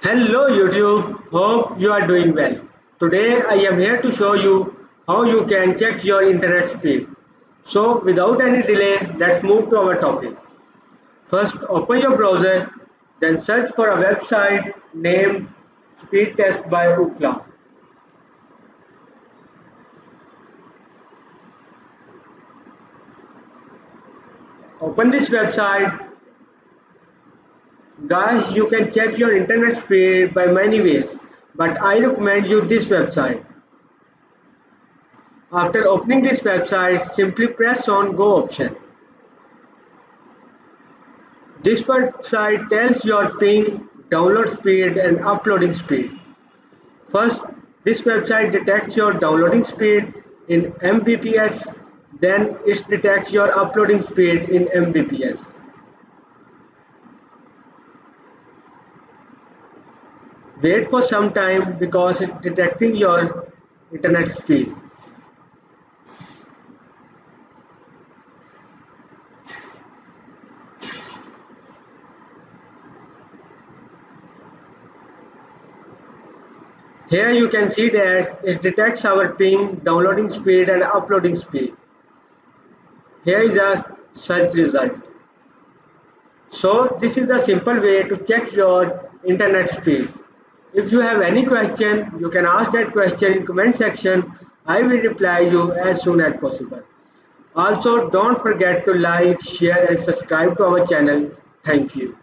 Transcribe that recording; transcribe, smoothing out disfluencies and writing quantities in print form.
Hello YouTube, hope you are doing well. Today I am here to show you how you can check your internet speed. So without any delay, let's move to our topic. First open your browser, then search for a website named Speed Test by Ookla. Open this website. Guys, you can check your internet speed by many ways, but I recommend you this website. After opening this website, simply press on Go option. This website tells your ping, download speed and uploading speed. First, this website detects your downloading speed in Mbps, then it detects your uploading speed in Mbps. Wait for some time because it's detecting your internet speed. Here you can see that it detects our ping, downloading speed and uploading speed. Here is a search result. So this is a simple way to check your internet speed. If you have any question, you can ask that question in comment section. I will reply you as soon as possible. Also, don't forget to like, share and subscribe to our channel. Thank you.